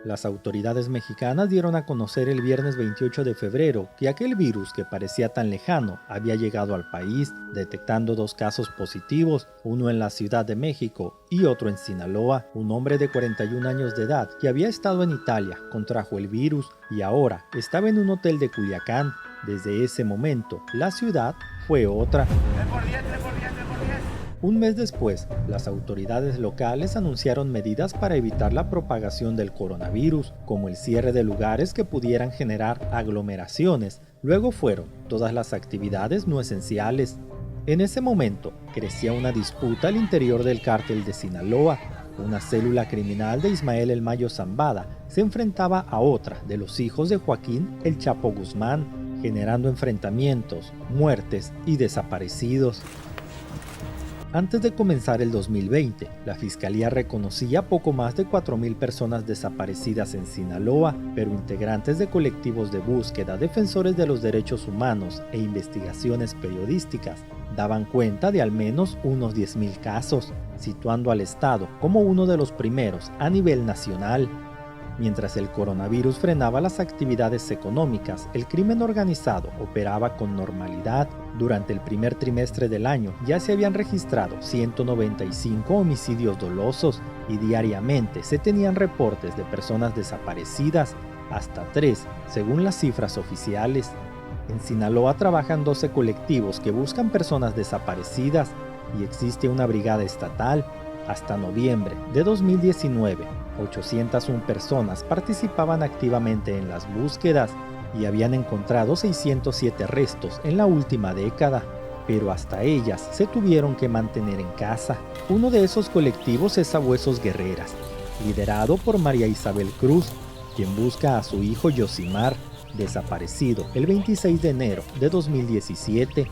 Las autoridades mexicanas dieron a conocer el viernes 28 de febrero que aquel virus que parecía tan lejano había llegado al país, detectando 2 casos positivos, uno en la Ciudad de México y otro en Sinaloa. Un hombre de 41 años de edad que había estado en Italia contrajo el virus y ahora estaba en un hotel de Culiacán. Desde ese momento, la ciudad fue otra. Un mes después, las autoridades locales anunciaron medidas para evitar la propagación del coronavirus, como el cierre de lugares que pudieran generar aglomeraciones. Luego fueron todas las actividades no esenciales. En ese momento, crecía una disputa al interior del cártel de Sinaloa. Una célula criminal de Ismael El Mayo Zambada se enfrentaba a otra de los hijos de Joaquín El Chapo Guzmán, generando enfrentamientos, muertes y desaparecidos. Antes de comenzar el 2020, la Fiscalía reconocía poco más de 4.000 personas desaparecidas en Sinaloa, pero integrantes de colectivos de búsqueda, defensores de los derechos humanos e investigaciones periodísticas daban cuenta de al menos unos 10.000 casos, situando al Estado como uno de los primeros a nivel nacional. Mientras el coronavirus frenaba las actividades económicas, el crimen organizado operaba con normalidad. Durante el primer trimestre del año ya se habían registrado 195 homicidios dolosos y diariamente se tenían reportes de personas desaparecidas, hasta 3, según las cifras oficiales. En Sinaloa trabajan 12 colectivos que buscan personas desaparecidas y existe una brigada estatal. Hasta noviembre de 2019, 801 personas participaban activamente en las búsquedas y habían encontrado 607 restos en la última década, pero hasta ellas se tuvieron que mantener en casa. Uno de esos colectivos es Sabuesos Guerreras, liderado por María Isabel Cruz, quien busca a su hijo Yosimar, desaparecido el 26 de enero de 2017.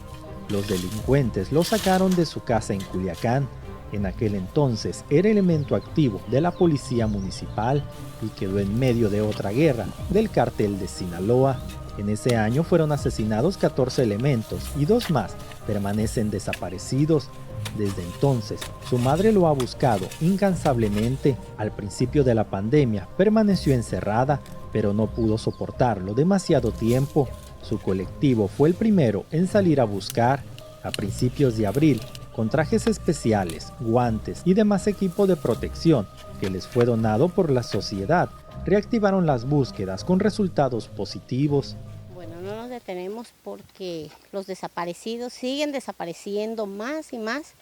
Los delincuentes lo sacaron de su casa en Culiacán. En aquel entonces era elemento activo de la policía municipal y quedó en medio de otra guerra del cártel de Sinaloa. En ese año fueron asesinados 14 elementos y 2 más permanecen desaparecidos. Desde entonces, su madre lo ha buscado incansablemente. Al principio de la pandemia permaneció encerrada, pero no pudo soportarlo demasiado tiempo. Su colectivo fue el primero en salir a buscar. A principios de abril, con trajes especiales, guantes y demás equipo de protección que les fue donado por la sociedad, reactivaron las búsquedas con resultados positivos. Bueno, no nos detenemos porque los desaparecidos siguen desapareciendo más y más.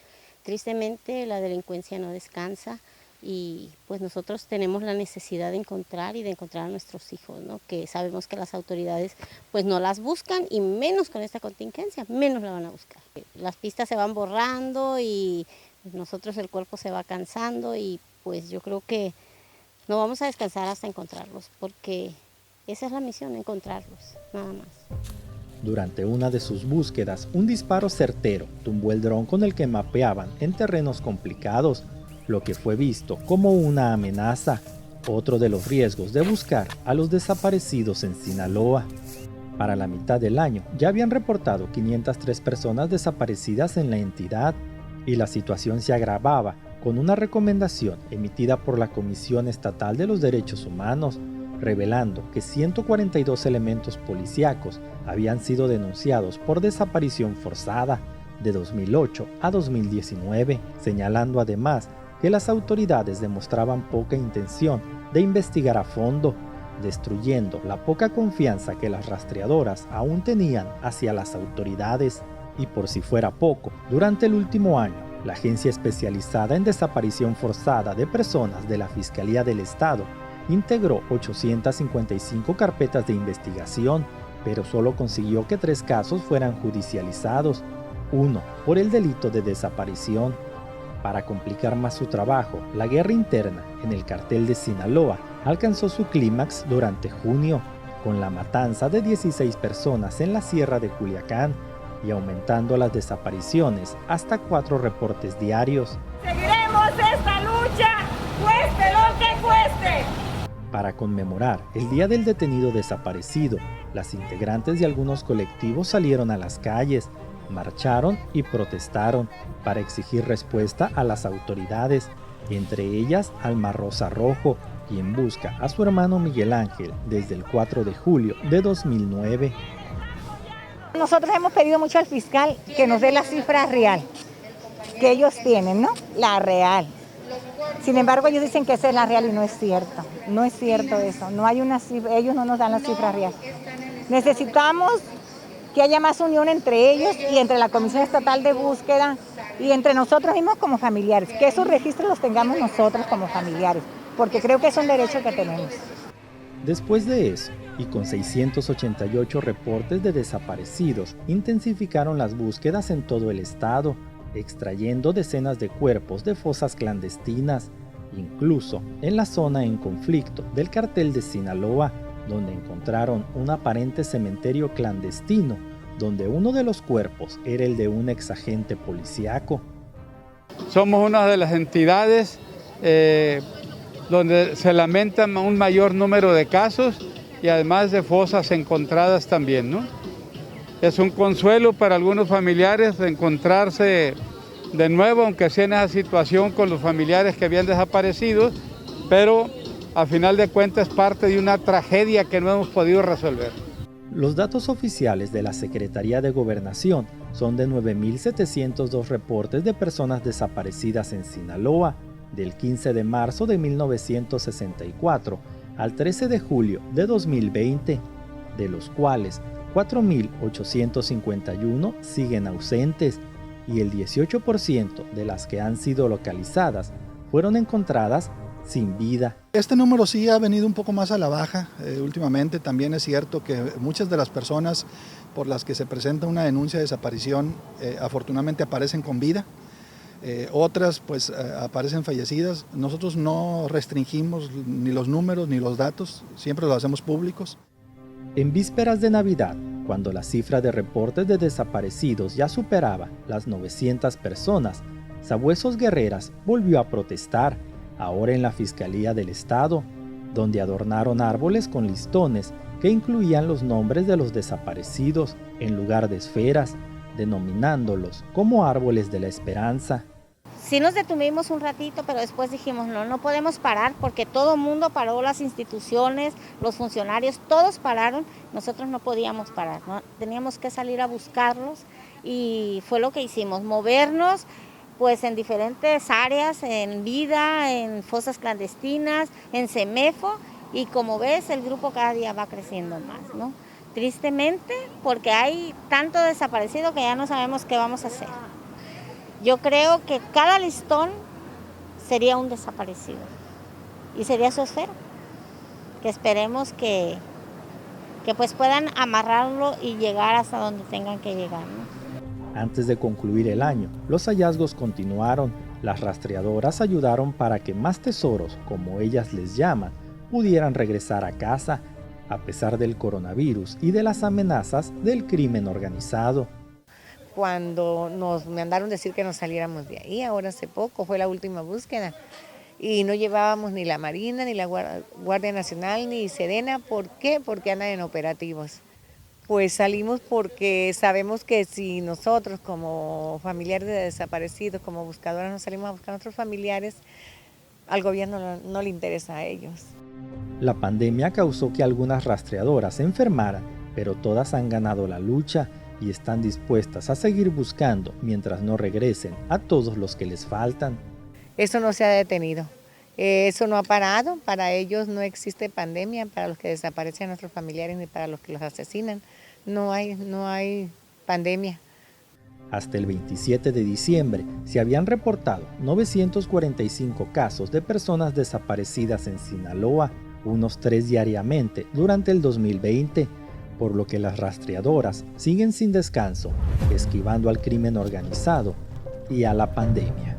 Tristemente la delincuencia no descansa y pues nosotros tenemos la necesidad de encontrar a nuestros hijos, ¿no? Que sabemos que las autoridades pues no las buscan y menos con esta contingencia, menos la van a buscar. Las pistas se van borrando y nosotros el cuerpo se va cansando y pues yo creo que no vamos a descansar hasta encontrarlos porque esa es la misión, encontrarlos, nada más. Durante una de sus búsquedas, un disparo certero tumbó el dron con el que mapeaban en terrenos complicados, lo que fue visto como una amenaza, otro de los riesgos de buscar a los desaparecidos en Sinaloa. Para la mitad del año ya habían reportado 503 personas desaparecidas en la entidad y la situación se agravaba con una recomendación emitida por la Comisión Estatal de los Derechos Humanos, revelando que 142 elementos policíacos habían sido denunciados por desaparición forzada de 2008 a 2019, señalando además que las autoridades demostraban poca intención de investigar a fondo, destruyendo la poca confianza que las rastreadoras aún tenían hacia las autoridades. Y por si fuera poco, durante el último año, la agencia especializada en desaparición forzada de personas de la Fiscalía del Estado integró 855 carpetas de investigación, pero solo consiguió que 3 casos fueran judicializados, uno por el delito de desaparición. Para complicar más su trabajo, la guerra interna en el cartel de Sinaloa alcanzó su clímax durante junio, con la matanza de 16 personas en la sierra de Culiacán y aumentando las desapariciones hasta 4 reportes diarios. ¡Seguiremos Para conmemorar el Día del Detenido Desaparecido, las integrantes de algunos colectivos salieron a las calles, marcharon y protestaron para exigir respuesta a las autoridades, entre ellas Alma Rosa Rojo, quien busca a su hermano Miguel Ángel desde el 4 de julio de 2009. Nosotros hemos pedido mucho al fiscal que nos dé la cifra real que ellos tienen, ¿no? La real. Sin embargo, ellos dicen que esa es la real y no es cierto. No es cierto eso. No hay una cifra, ellos no nos dan la cifra real. Necesitamos que haya más unión entre ellos y entre la Comisión Estatal de Búsqueda y entre nosotros mismos como familiares. Que esos registros los tengamos nosotros como familiares, porque creo que es un derecho que tenemos. Después de eso, y con 688 reportes de desaparecidos, intensificaron las búsquedas en todo el estado, extrayendo decenas de cuerpos de fosas clandestinas, incluso en la zona en conflicto del cartel de Sinaloa, donde encontraron un aparente cementerio clandestino, donde uno de los cuerpos era el de un exagente policíaco. Somos una de las entidades donde se lamentan un mayor número de casos y además de fosas encontradas también, ¿no? Es un consuelo para algunos familiares de encontrarse de nuevo, aunque sea en esa situación con los familiares que habían desaparecido, pero a final de cuentas es parte de una tragedia que no hemos podido resolver. Los datos oficiales de la Secretaría de Gobernación son de 9.702 reportes de personas desaparecidas en Sinaloa, del 15 de marzo de 1964 al 13 de julio de 2020, de los cuales 4.851 siguen ausentes y el 18% de las que han sido localizadas fueron encontradas sin vida. Este número sí ha venido un poco más a la baja últimamente. También es cierto que muchas de las personas por las que se presenta una denuncia de desaparición afortunadamente aparecen con vida. Otras pues aparecen fallecidas. Nosotros no restringimos ni los números ni los datos, siempre los hacemos públicos. En vísperas de Navidad, cuando la cifra de reportes de desaparecidos ya superaba las 900 personas, Sabuesos Guerreras volvió a protestar, ahora en la Fiscalía del Estado, donde adornaron árboles con listones que incluían los nombres de los desaparecidos en lugar de esferas, denominándolos como árboles de la esperanza. Sí nos detuvimos un ratito, pero después dijimos, no podemos parar porque todo el mundo paró, las instituciones, los funcionarios, todos pararon, nosotros no podíamos parar, ¿no? Teníamos que salir a buscarlos y fue lo que hicimos, movernos pues en diferentes áreas, en vida, en fosas clandestinas, en CEMEFO y como ves el grupo cada día va creciendo más, ¿no? Tristemente porque hay tanto desaparecido que ya no sabemos qué vamos a hacer. Yo creo que cada listón sería un desaparecido y sería su esfera, que esperemos que pues puedan amarrarlo y llegar hasta donde tengan que llegar, ¿no? Antes de concluir el año, los hallazgos continuaron. Las rastreadoras ayudaron para que más tesoros, como ellas les llaman, pudieran regresar a casa, a pesar del coronavirus y de las amenazas del crimen organizado. Cuando nos mandaron decir que nos saliéramos de ahí, ahora hace poco, fue la última búsqueda, y no llevábamos ni la Marina, ni la Guardia Nacional, ni Sedena. ¿Por qué? Porque andan en operativos. Pues salimos porque sabemos que si nosotros como familiares de desaparecidos, como buscadoras, nos salimos a buscar a nuestros familiares, al gobierno no le interesa a ellos. La pandemia causó que algunas rastreadoras se enfermaran, pero todas han ganado la lucha y están dispuestas a seguir buscando mientras no regresen a todos los que les faltan. Eso no se ha detenido, eso no ha parado, para ellos no existe pandemia, para los que desaparecen a nuestros familiares ni para los que los asesinan, no hay pandemia. Hasta el 27 de diciembre se habían reportado 945 casos de personas desaparecidas en Sinaloa, unos 3 diariamente durante el 2020, por lo que las rastreadoras siguen sin descanso, esquivando al crimen organizado y a la pandemia.